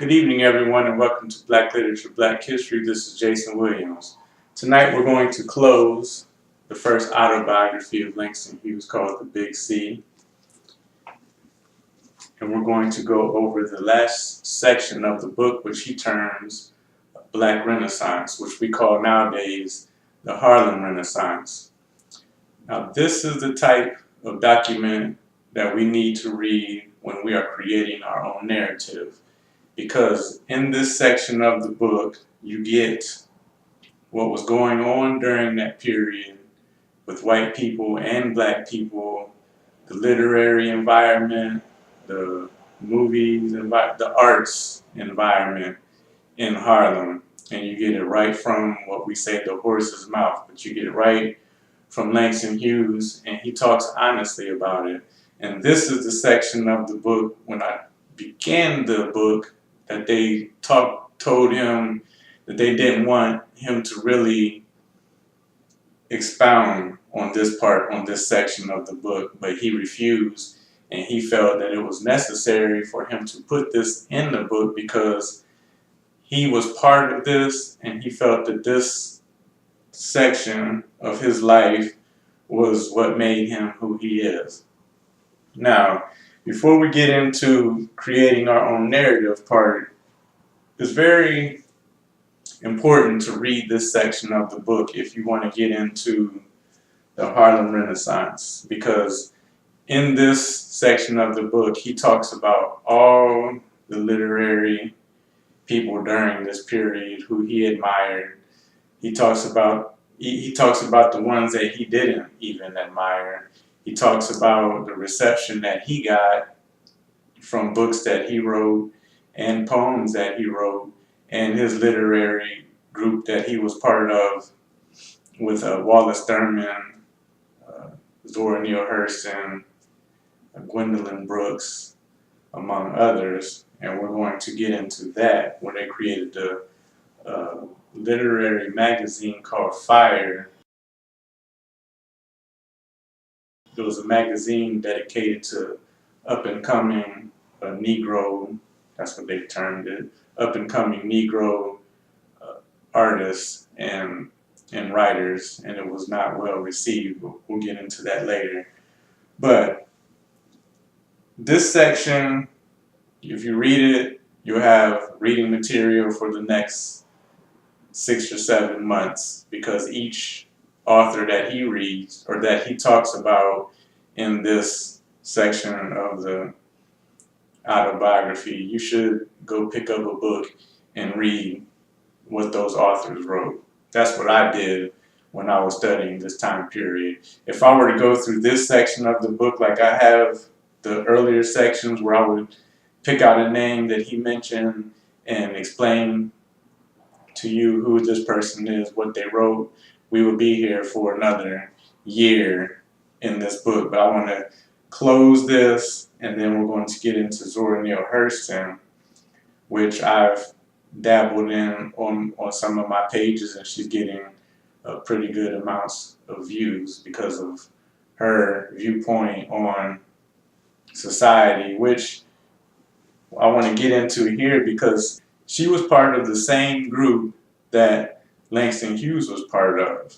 Good evening, everyone, and welcome to Black Literature, Black History. This is Jason Williams. Tonight we're going to close the first autobiography of Langston Hughes called The Big C. And we're going to go over the last section of the book, which he terms Black Renaissance, which we call nowadays the Harlem Renaissance. Now, this is the type of document that we need to read when we are creating our own narrative. Because in this section of the book, you get what was going on during that period with white people and black people, the literary environment, the movies, the arts environment in Harlem. And you get it right from what we say the horse's mouth, but you get it right from Langston Hughes, and he talks honestly about it. And this is the section of the book when I began the book that they told him that they didn't want him to really expound on this part, on this section of the book, but he refused, and he felt that it was necessary for him to put this in the book because he was part of this, and he felt that this section of his life was what made him who he is. Now, before we get into creating our own narrative part, it's very important to read this section of the book if you want to get into the Harlem Renaissance, because in this section of the book, he talks about all the literary people during this period who he admired. He talks about the ones that he didn't even admire. He talks about the reception that he got from books that he wrote and poems that he wrote and his literary group that he was part of with Wallace Thurman, Zora, Neale Hurston, Gwendolyn Brooks, among others. And we're going to get into that when they created the literary magazine called Fire. It was a magazine dedicated to up-and-coming Negro, that's what they termed it, up-and-coming Negro artists and writers, and it was not well received. We'll get into that later. But this section, if you read it, you'll have reading material for the next 6 or 7 months, because each author that he reads or that he talks about in this section of the autobiography, you should go pick up a book and read what those authors wrote. That's what I did when I was studying this time period. If I were to go through this section of the book like I have the earlier sections where I would pick out a name that he mentioned and explain to you who this person is, what they wrote, we would be here for another year in this book. But I want to close this, and then we're going to get into Zora Neale Hurston, which I've dabbled in on some of my pages, and she's getting pretty good amounts of views because of her viewpoint on society, which I want to get into here because she was part of the same group that Langston Hughes was part of.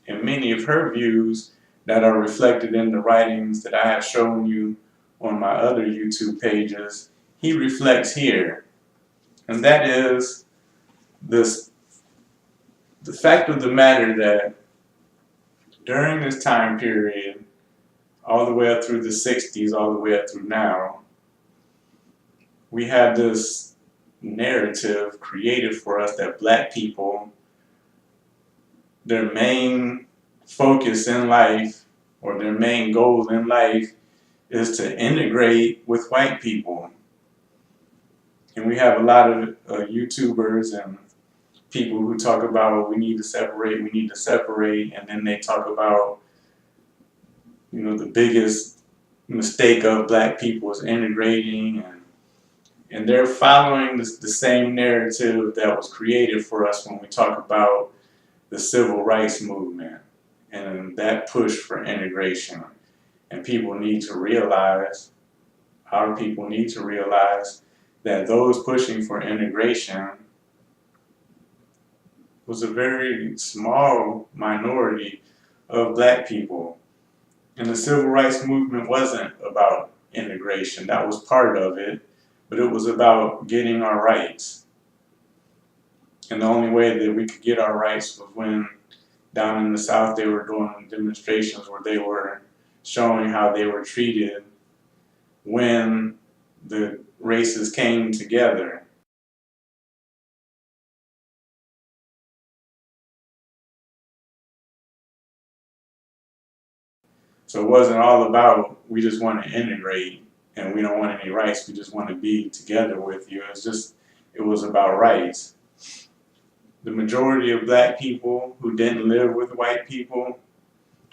And many of her views that are reflected in the writings that I have shown you on my other YouTube pages, he reflects here. And that is the fact of the matter that during this time period, all the way up through the 60s, all the way up through now, we have this narrative created for us that black people, their main focus in life or their main goal in life is to integrate with white people. And we have a lot of YouTubers and people who talk about we need to separate, and then they talk about, you know, the biggest mistake of black people is integrating, and they're following the same narrative that was created for us when we talk about the civil rights movement and that push for integration. And people need to realize, our people need to realize that those pushing for integration was a very small minority of black people. And the civil rights movement wasn't about integration. That was part of it, but it was about getting our rights. And the only way that we could get our rights was when down in the South they were doing demonstrations where they were showing how they were treated when the races came together. So it wasn't all about we just want to integrate and we don't want any rights, we just want to be together with you. It was about rights. The majority of black people who didn't live with white people,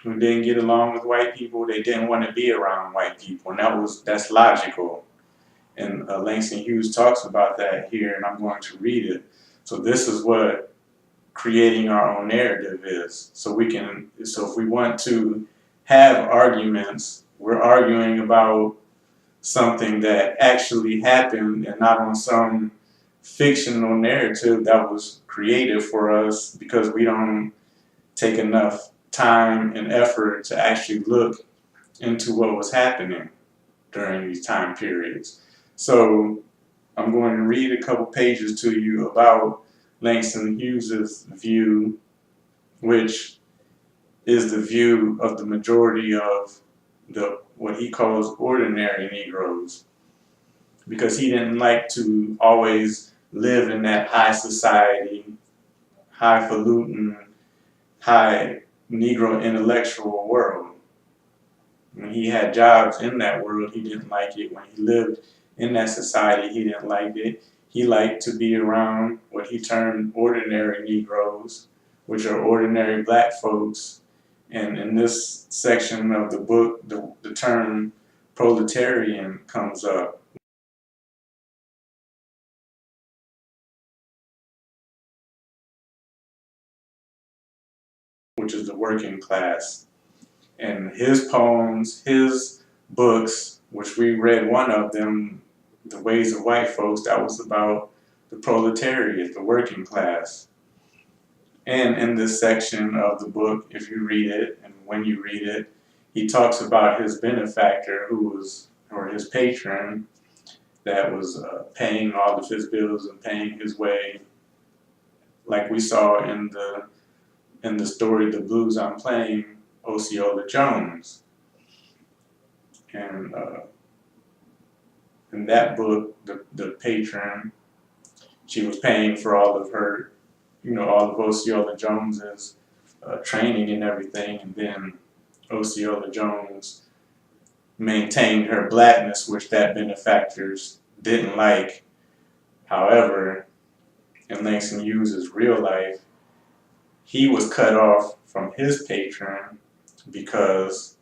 who didn't get along with white people, they didn't want to be around white people, and that's logical. And Langston Hughes talks about that here, and I'm going to read it. So this is what creating our own narrative is. So if we want to have arguments, we're arguing about something that actually happened and not on some fictional narrative that was created for us because we don't take enough time and effort to actually look into what was happening during these time periods. So I'm going to read a couple pages to you about Langston Hughes's view, which is the view of the majority of what he calls ordinary Negroes, because he didn't like to always live in that high society, highfalutin, high Negro intellectual world. When he had jobs in that world, he didn't like it. When he lived in that society, he didn't like it. He liked to be around what he termed ordinary Negroes, which are ordinary black folks. And in this section of the book, the term proletarian comes up, which is the working class. And his poems, his books, which we read one of them, The Ways of White Folks, that was about the proletariat, the working class. And in this section of the book, if you read it, and when you read it, he talks about his benefactor, or his patron, that was paying all of his bills and paying his way, like we saw in the story, The Blues I'm Playing, Osceola Jones. And in that book, the patron, she was paying for all of her, all of Osceola Jones's training and everything, and then Osceola Jones maintained her blackness, which that benefactors didn't like. However, in Langston Hughes' real life, he was cut off from his patron because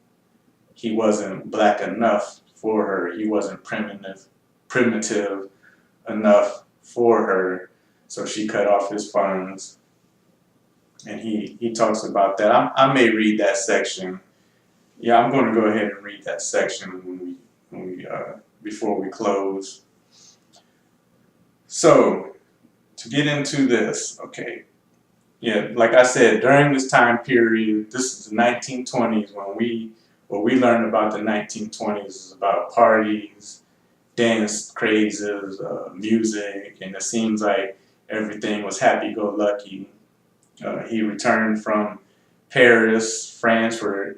he wasn't black enough for her. He wasn't primitive enough for her, so she cut off his funds. And he talks about that. I may read that section. Yeah, I'm going to go ahead and read that section when we before we close. So to get into this, okay. Yeah, like I said, during this time period, this is the 1920s what we learned about the 1920s is about parties, dance crazes, music, and it seems like everything was happy-go-lucky. He returned from Paris, France, where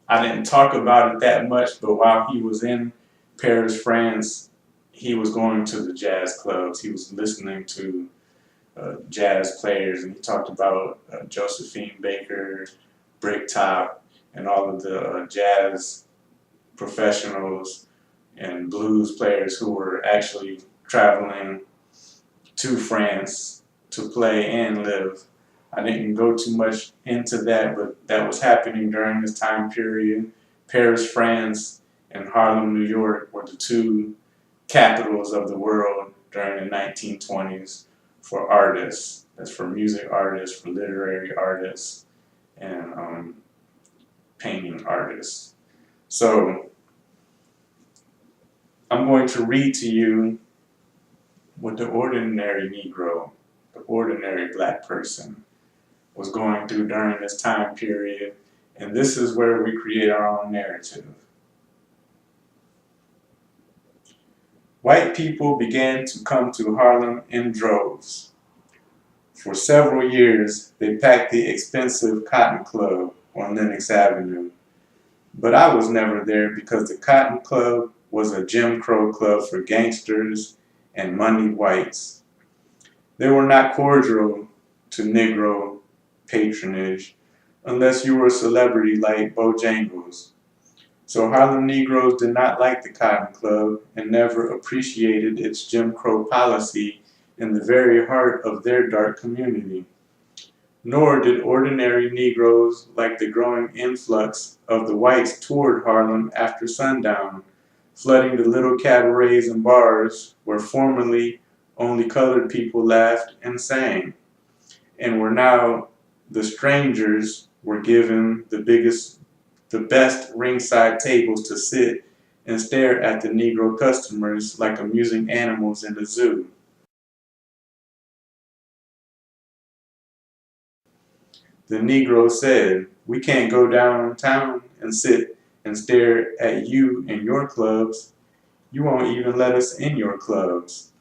I didn't talk about it that much, but while he was in Paris, France, he was going to the jazz clubs. He was listening to jazz players, and he talked about Josephine Baker, Bricktop, and all of the jazz professionals and blues players who were actually traveling to France to play and live. I didn't go too much into that, but that was happening during this time period. Paris, France, and Harlem, New York were the two capitals of the world during the 1920s for artists. That's for music artists, for literary artists, and painting artists. So I'm going to read to you what the ordinary Negro, the ordinary black person, was going through during this time period, and this is where we create our own narrative. White people began to come to Harlem in droves. For several years, they packed the expensive Cotton Club on Lenox Avenue. But I was never there because the Cotton Club was a Jim Crow club for gangsters and moneyed whites. They were not cordial to Negro patronage unless you were a celebrity like Bojangles. So Harlem Negroes did not like the Cotton Club and never appreciated its Jim Crow policy in the very heart of their dark community. Nor did ordinary Negroes like the growing influx of the whites toward Harlem after sundown, flooding the little cabarets and bars where formerly only colored people laughed and sang, and where now the strangers were given the best ringside tables to sit and stare at the Negro customers like amusing animals in a zoo. The Negro said, "We can't go downtown and sit and stare at you in your clubs. You won't even let us in your clubs."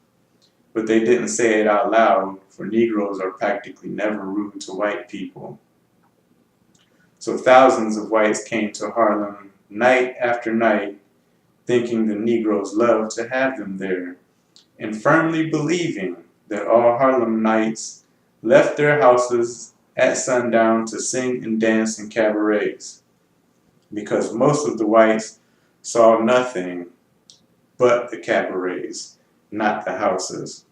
But they didn't say it out loud, for Negroes are practically never rude to white people. So thousands of whites came to Harlem night after night, thinking the Negroes loved to have them there, and firmly believing that all Harlemites left their houses at sundown to sing and dance in cabarets, because most of the whites saw nothing but the cabarets, not the houses.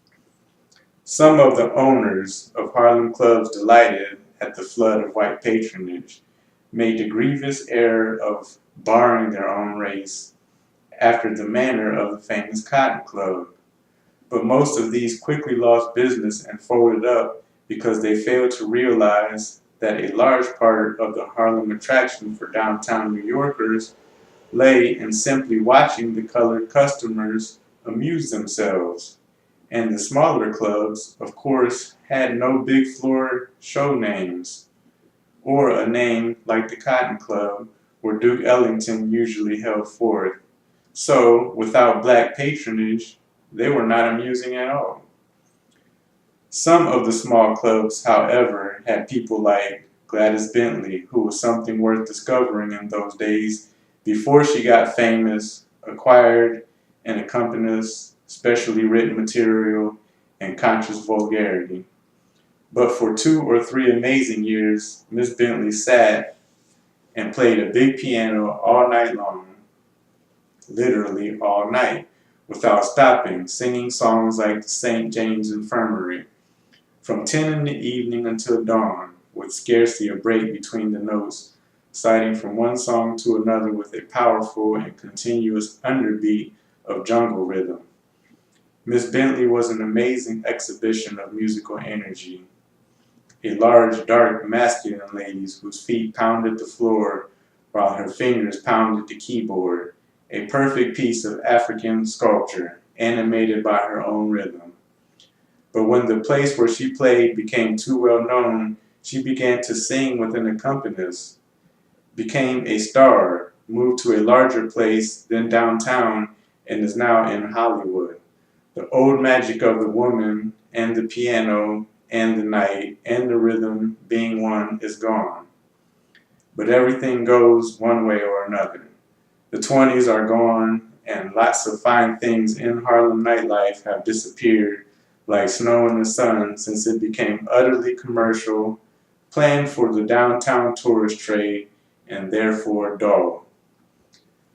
Some of the owners of Harlem clubs, delighted at the flood of white patronage, made the grievous error of barring their own race after the manner of the famous Cotton Club. But most of these quickly lost business and folded up because they failed to realize that a large part of the Harlem attraction for downtown New Yorkers lay in simply watching the colored customers amuse themselves. And the smaller clubs, of course, had no big floor show names, or a name like the Cotton Club, where Duke Ellington usually held forth. So, without black patronage, they were not amusing at all. Some of the small clubs, however, had people like Gladys Bentley, who was something worth discovering in those days before she got famous, acquired an accompanist, specially written material, and conscious vulgarity. But for 2 or 3 amazing years, Miss Bentley sat and played a big piano all night long, literally all night, without stopping, singing songs like the St. James Infirmary, from 10 in the evening until dawn, with scarcely a break between the notes, sliding from one song to another with a powerful and continuous underbeat of jungle rhythm. Miss Bentley was an amazing exhibition of musical energy. A large, dark, masculine lady whose feet pounded the floor while her fingers pounded the keyboard, a perfect piece of African sculpture, animated by her own rhythm. But when the place where she played became too well known, she began to sing with an accompanist, became a star, moved to a larger place, then downtown, and is now in Hollywood. The old magic of the woman and the piano and the night and the rhythm being one is gone. But everything goes one way or another. The 20s are gone, and lots of fine things in Harlem nightlife have disappeared like snow in the sun since it became utterly commercial, planned for the downtown tourist trade, and therefore dull.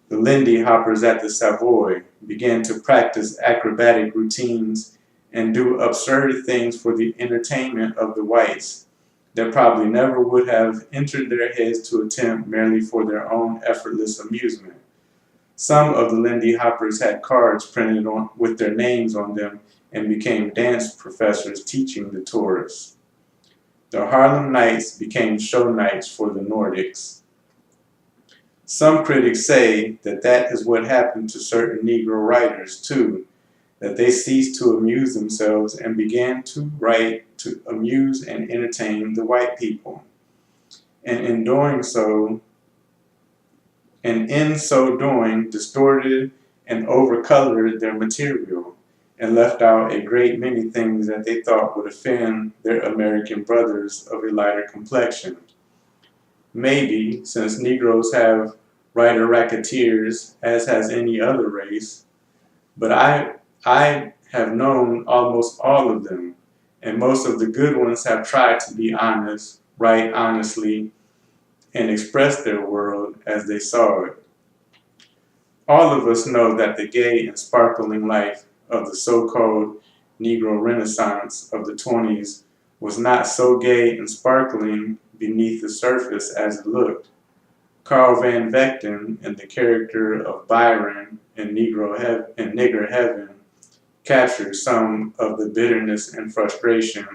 The Lindy Hoppers at the Savoy began to practice acrobatic routines and do absurd things for the entertainment of the whites that probably never would have entered their heads to attempt merely for their own effortless amusement. Some of the Lindy Hoppers had cards printed on with their names on them and became dance professors teaching the tourists. The Harlem Nights became show nights for the Nordics. Some critics say that that is what happened to certain Negro writers too, that they ceased to amuse themselves and began to write to amuse and entertain the white people. And in so doing, distorted and overcolored their material, and left out a great many things that they thought would offend their American brothers of a lighter complexion. Maybe, since Negroes have writer racketeers, as has any other race, but I have known almost all of them, and most of the good ones have tried to be honest, write honestly, and express their world as they saw it. All of us know that the gay and sparkling life of the so-called Negro Renaissance of the 20s was not so gay and sparkling beneath the surface as it looked. Carl Van Vechten, in the character of Byron in Nigger Heaven, captured some of the bitterness and frustration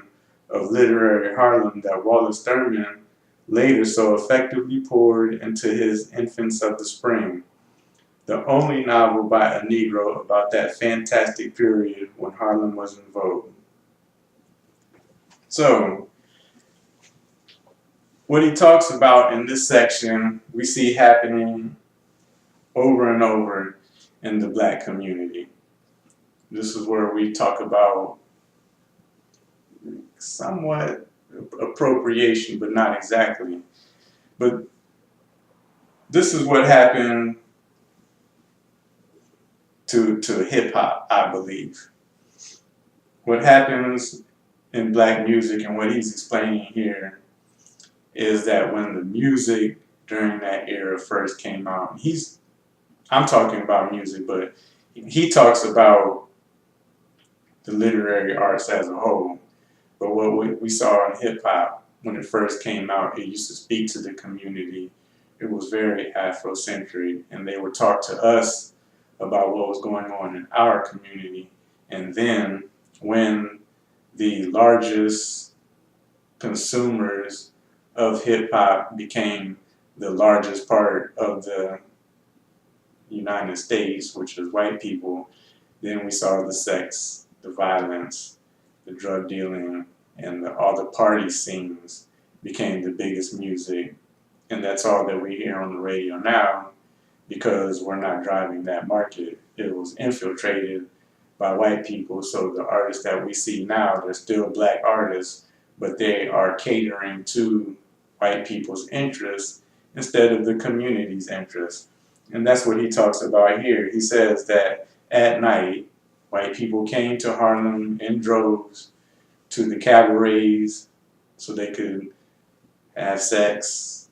of literary Harlem that Wallace Thurman later so effectively poured into his Infants of the Spring, the only novel by a Negro about that fantastic period when Harlem was in vogue. So, what he talks about in this section, we see happening over and over in the black community. This is where we talk about somewhat appropriation, but not exactly. But this is what happened to hip hop, I believe. What happens in black music and what he's explaining here is that when the music during that era first came out, I'm talking about music, but he talks about the literary arts as a whole. But what we saw in hip hop when it first came out, it used to speak to the community. It was very Afrocentric, and they would talk to us about what was going on in our community. And then when the largest consumers of hip hop became the largest part of the United States, which is white people, then we saw the sex, the violence, the drug dealing, and all the party scenes became the biggest music. And that's all that we hear on the radio now, because we're not driving that market. It was infiltrated by white people, so the artists that we see now, they're still black artists, but they are catering to white people's interests instead of the community's interests. And that's what he talks about here. He says that at night, white people came to Harlem in droves to the cabarets so they could have sex,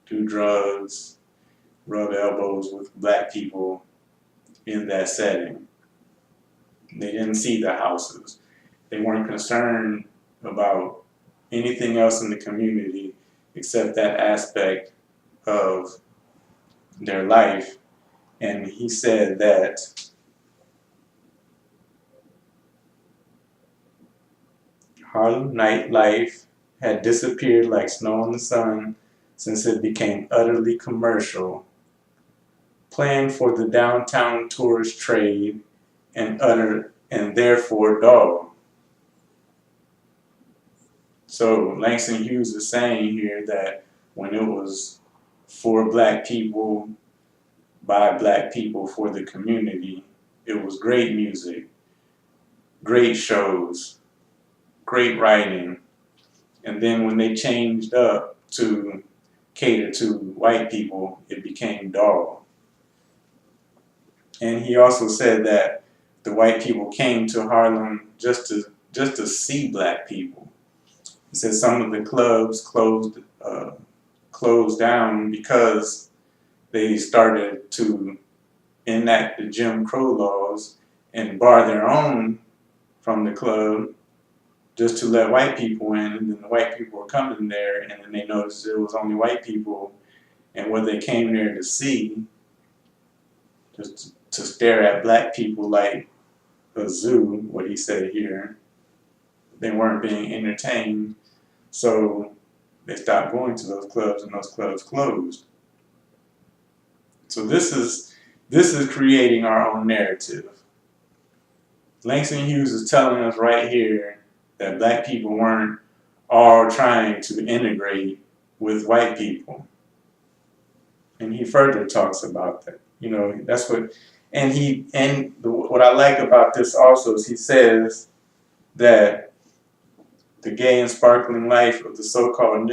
do drugs, rub elbows with black people in that setting. They didn't see the houses. They weren't concerned about anything else in the community except that aspect of their life. And he said that Harlem nightlife had disappeared like snow in the sun since it became utterly commercial, planned for the downtown tourist trade and therefore dull. So Langston Hughes is saying here that when it was for black people, by black people, for the community, it was great music, great shows, great writing. And then when they changed up to cater to white people, it became dull. And he also said that the white people came to Harlem just to see black people. He said some of the clubs closed down because they started to enact the Jim Crow laws and bar their own from the club just to let white people in, and then the white people were coming there, and then they noticed it was only white people, and what they came there to see, just to stare at black people like a zoo, what he said here, they weren't being entertained, so they stopped going to those clubs, and those clubs closed. So this is creating our own narrative. Langston Hughes is telling us right here that black people weren't all trying to integrate with white people. And he further talks about that. You know, that's what, what I like about this also is he says that the gay and sparkling life of the so-called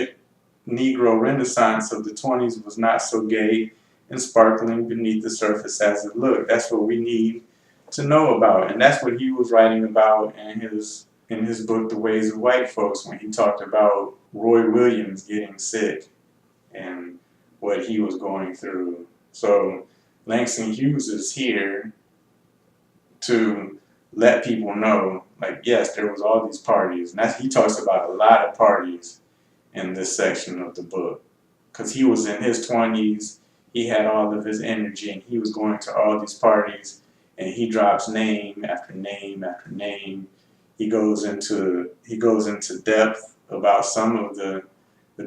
Negro Renaissance of the 20s was not so gay and sparkling beneath the surface as it looked. That's what we need to know about, and that's what he was writing about in his book, The Ways of White Folks, when he talked about Roy Williams getting sick and what he was going through. So Langston Hughes is here to let people know, like, yes, there was all these parties, and he talks about a lot of parties in this section of the book, because he was in his 20s, he had all of his energy, and he was going to all these parties, and he drops name after name after name. He goes into depth about some of the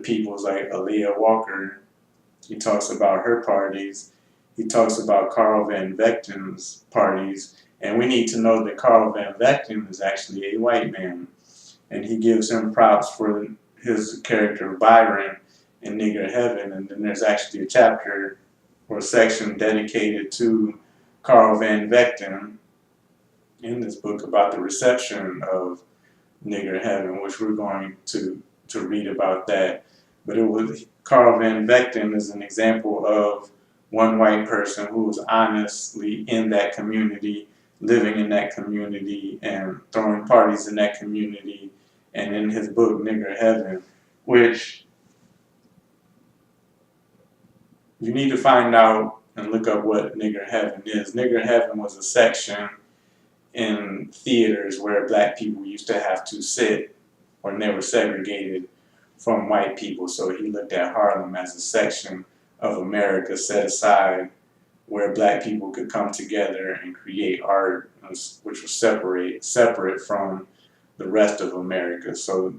peoples, like Aaliyah Walker. He talks about her parties. He talks about Carl Van Vechten's parties. And we need to know that Carl Van Vechten is actually a white man. And he gives him props for his character Byron in Nigger Heaven. And then there's actually a chapter or section dedicated to Carl Van Vechten in this book about the reception of Nigger Heaven, which we're going to read about that. But it was Carl Van Vechten is an example of one white person who was honestly in that community, living in that community, and throwing parties in that community. And in his book, Nigger Heaven, which you need to find out and look up what Nigger Heaven is. Nigger Heaven was a section in theaters where black people used to have to sit when they were segregated from white people. So he looked at Harlem as a section of America set aside where black people could come together and create art, which was separate from the rest of America. So,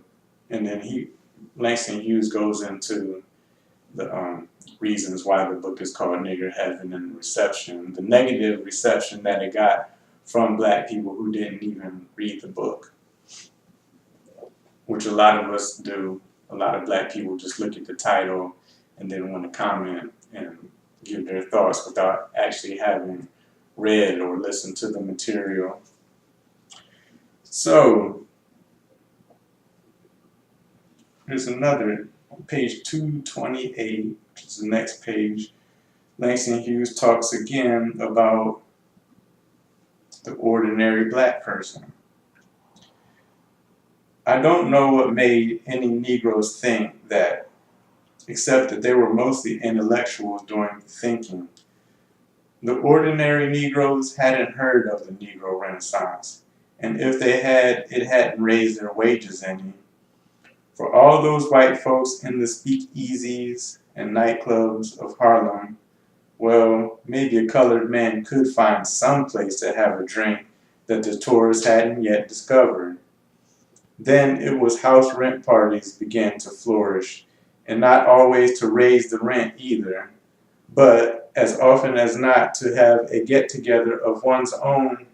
and then Langston Hughes goes into the reasons why the book is called Nigger Heaven and the reception, the negative reception that it got from black people who didn't even read the book, which a lot of us do. A lot of black people just look at the title and then want to comment and give their thoughts without actually having read or listened to the material. So, here's another, page 228, which is the next page. Langston Hughes talks again about the ordinary black person. I don't know what made any Negroes think that, except that they were mostly intellectuals doing the thinking. The ordinary Negroes hadn't heard of the Negro Renaissance, and if they had, it hadn't raised their wages any. For all those white folks in the speakeasies and nightclubs of Harlem, well, maybe a colored man could find some place to have a drink that the tourists hadn't yet discovered. Then it was house rent parties began to flourish, and not always to raise the rent either, but as often as not to have a get-together of one's own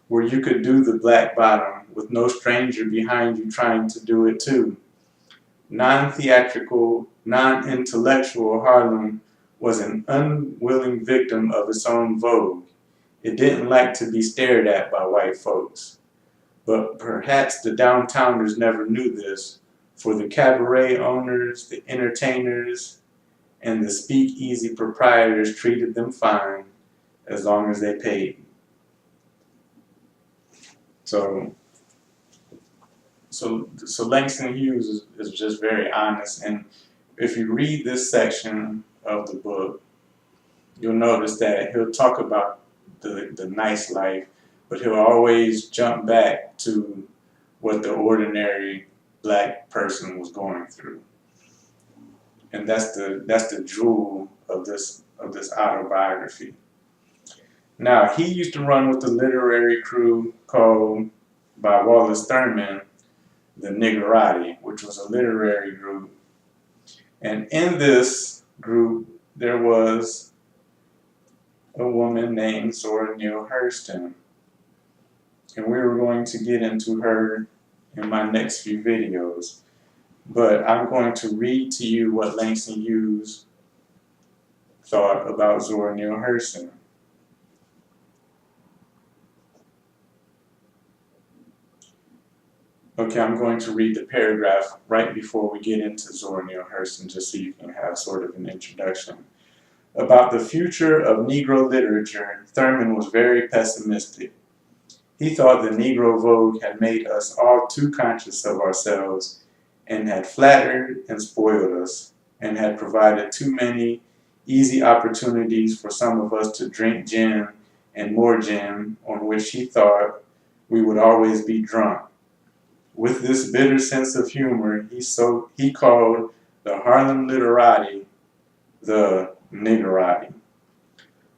where you could do the black bottom with no stranger behind you trying to do it too. Non-theatrical, non-intellectual Harlem was an unwilling victim of its own vogue. It didn't like to be stared at by white folks. But perhaps the downtowners never knew this, for the cabaret owners, the entertainers, and the speakeasy proprietors treated them fine as long as they paid. So Langston Hughes is just very honest, and if you read this section of the book, you'll notice that he'll talk about the nice life, but he'll always jump back to what the ordinary black person was going through, and that's the jewel of this autobiography. Now, he used to run with the literary crew called by Wallace Thurman, the Niggerati, which was a literary group, and in this group there was a woman named Zora Neale Hurston. and we were going to get into her in my next few videos. But I'm going to read to you what Langston Hughes thought about Zora Neale Hurston. Okay, I'm going to read the paragraph right before we get into Zora Neale Hurston, just so you can have sort of an introduction. About the future of Negro literature, Thurman was very pessimistic. He thought the Negro vogue had made us all too conscious of ourselves and had flattered and spoiled us, and had provided too many easy opportunities for some of us to drink gin and more gin, on which he thought we would always be drunk. With this bitter sense of humor, he called the Harlem literati the niggerati.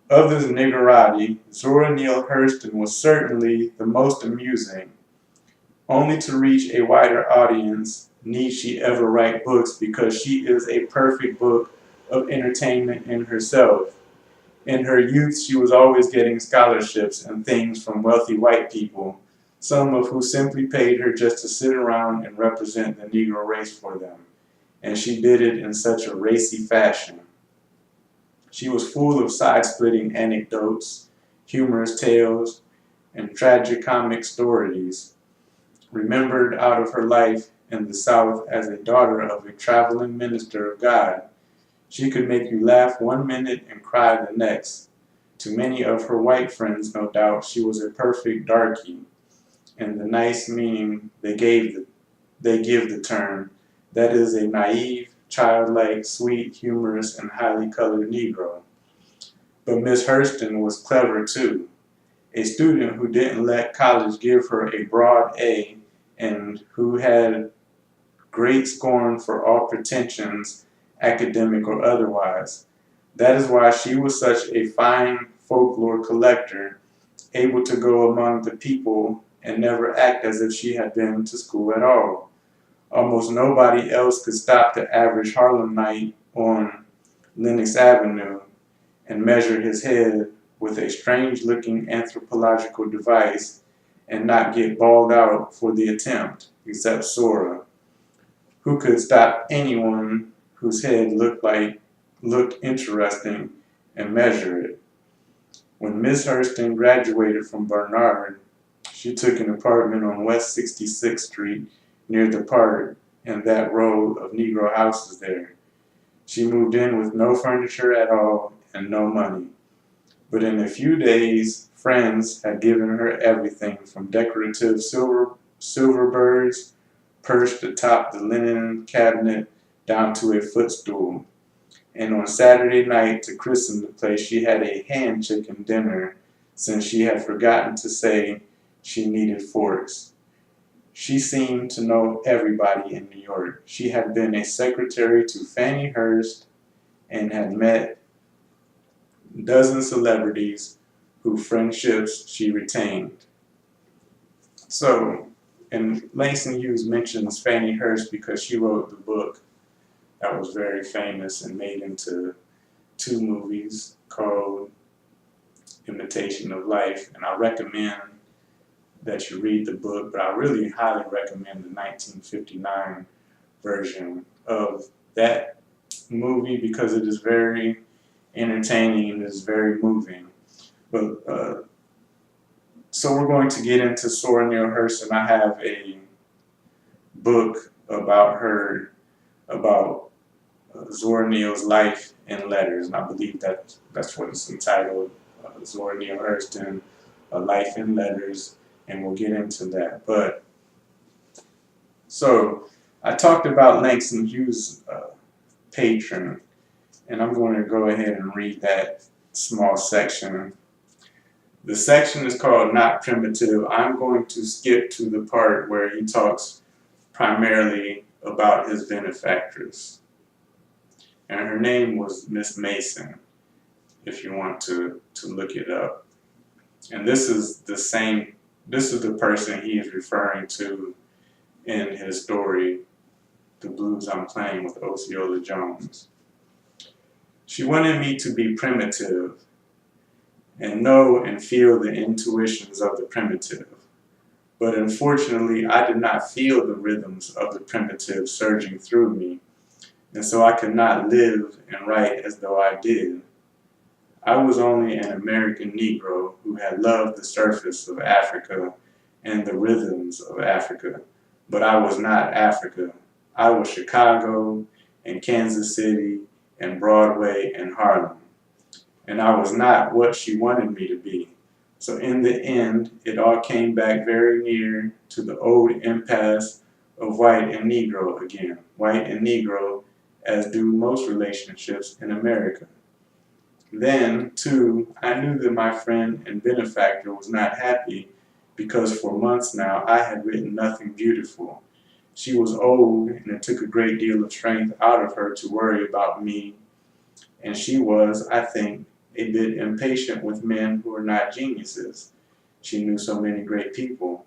Of this niggerati, Zora Neale Hurston was certainly the most amusing. Only to reach a wider audience need she ever write books, because she is a perfect book of entertainment in herself. In her youth, she was always getting scholarships and things from wealthy white people, some of who simply paid her just to sit around and represent the Negro race for them. And she did it in such a racy fashion. She was full of side-splitting anecdotes, humorous tales, and tragicomic stories, remembered out of her life in the South as a daughter of a traveling minister of God. She could make you laugh one minute and cry the next. To many of her white friends, no doubt, she was a perfect darky, and the nice meaning they give the term, that is, a naive, childlike, sweet, humorous, and highly colored Negro. But Miss Hurston was clever too, a student who didn't let college give her a broad A, and who had great scorn for all pretensions, academic or otherwise. That is why she was such a fine folklore collector, able to go among the people and never act as if she had been to school at all. Almost nobody else could stop the average Harlemite on Lenox Avenue and measure his head with a strange-looking anthropological device and not get bawled out for the attempt, except Zora, who could stop anyone whose head looked interesting and measure it. When Miss Hurston graduated from Barnard, she took an apartment on West 66th Street near the park and that row of Negro houses there. She moved in with no furniture at all and no money. But in a few days, friends had given her everything from decorative silver birds perched atop the linen cabinet down to a footstool. And on Saturday night, to christen the place, she had a hand chicken dinner, since she had forgotten to say she needed forks. She seemed to know everybody in New York. She had been a secretary to Fannie Hurst and had met dozen celebrities whose friendships she retained. So, and Langston Hughes mentions Fannie Hurst because she wrote the book that was very famous and made into 2 movies called Imitation of Life. And I recommend that you read the book, but I really highly recommend the 1959 version of that movie because it is very entertaining and is very moving. But so we're going to get into Zora Neale Hurston. I have a book about her, about Zora Neale's life and letters, and I believe that's what it's entitled, Zora Neale Hurston, A Life in Letters, and we'll get into that. But so I talked about Langston Hughes' patron, and I'm going to go ahead and read that small section. The section is called Not Primitive. I'm going to skip to the part where he talks primarily about his benefactress. And her name was Miss Mason, if you want to look it up. And this is the person he is referring to in his story, The Blues I'm Playing with Osceola Jones. She wanted me to be primitive and know and feel the intuitions of the primitive. But unfortunately, I did not feel the rhythms of the primitive surging through me, and so I could not live and write as though I did. I was only an American Negro who had loved the surface of Africa and the rhythms of Africa, but I was not Africa. I was Chicago and Kansas City and Broadway and Harlem, and I was not what she wanted me to be. So in the end, it all came back very near to the old impasse of white and Negro again. White and Negro, as do most relationships in America. Then, too, I knew that my friend and benefactor was not happy because for months now I had written nothing beautiful. She was old and it took a great deal of strength out of her to worry about me, and she was, I think, a bit impatient with men who were not geniuses. She knew so many great people.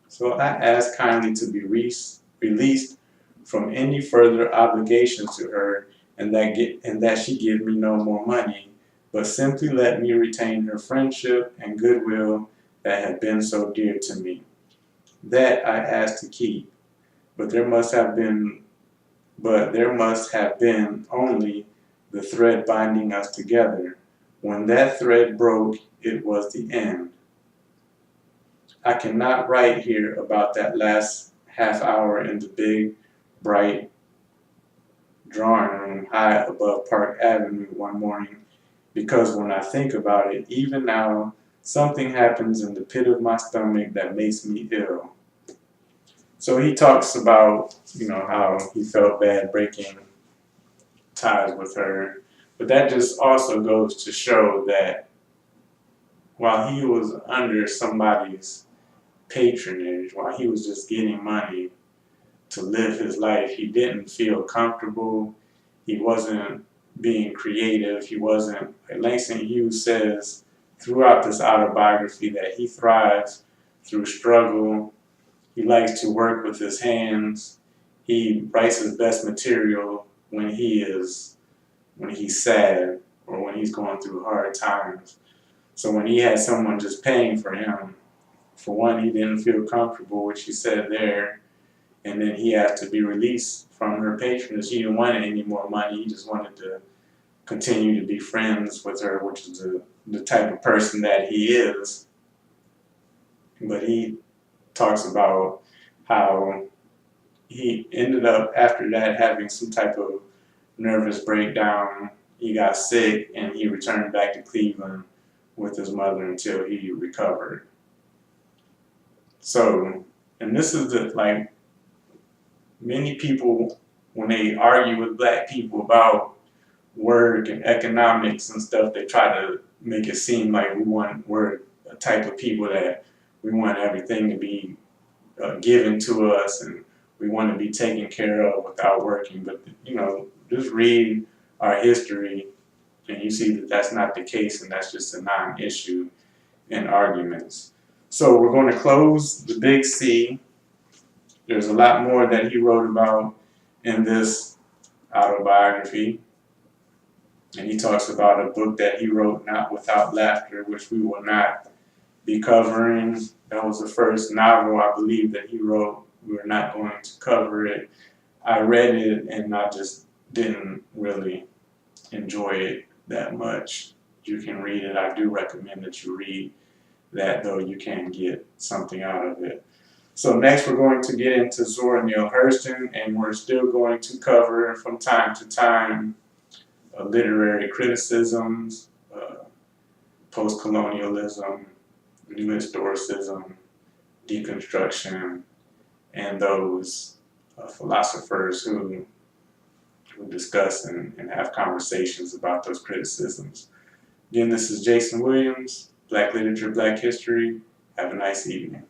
So I asked kindly to be released from any further obligation to her, and that she give me no more money, but simply let me retain her friendship and goodwill that had been so dear to me. That I asked to keep, but there must have been only the thread binding us together. When that thread broke, it was the end. I cannot write here about that last half hour in the big, bright drawing room high above Park Avenue one morning, because when I think about it, even now, something happens in the pit of my stomach that makes me ill. So he talks about, how he felt bad breaking ties with her, but that just also goes to show that while he was under somebody's patronage, while he was just getting money to live his life, he didn't feel comfortable. He wasn't being creative. He wasn't, like Langston Hughes says throughout this autobiography, that he thrives through struggle. He likes to work with his hands. He writes his best material when he's sad or when he's going through hard times. So when he had someone just paying for him, for one, he didn't feel comfortable, which he said there, and then he had to be released from her patronage. He didn't want any more money. He just wanted to continue to be friends with her, which is the type of person that he is. But he talks about how he ended up, after that, having some type of nervous breakdown. He got sick and he returned back to Cleveland with his mother until he recovered. So, and this is many people, when they argue with black people about work and economics and stuff, they try to make it seem like we're a type of people that we want everything to be given to us and we want to be taken care of without working. But, just read our history and you see that that's not the case, and that's just a non-issue in arguments. So we're going to close the big C. There's a lot more that he wrote about in this autobiography. And he talks about a book that he wrote, Not Without Laughter, which we will not be covering. That was the first novel, I believe, that he wrote. We're not going to cover it. I read it and I just didn't really enjoy it that much. You can read it. I do recommend that you read that, though you can get something out of it. So next we're going to get into Zora Neale Hurston, and we're still going to cover from time to time literary criticisms, post-colonialism, new historicism, deconstruction, and those philosophers who discuss and have conversations about those criticisms. Again, this is Jason Williams, Black Literature, Black History. Have a nice evening.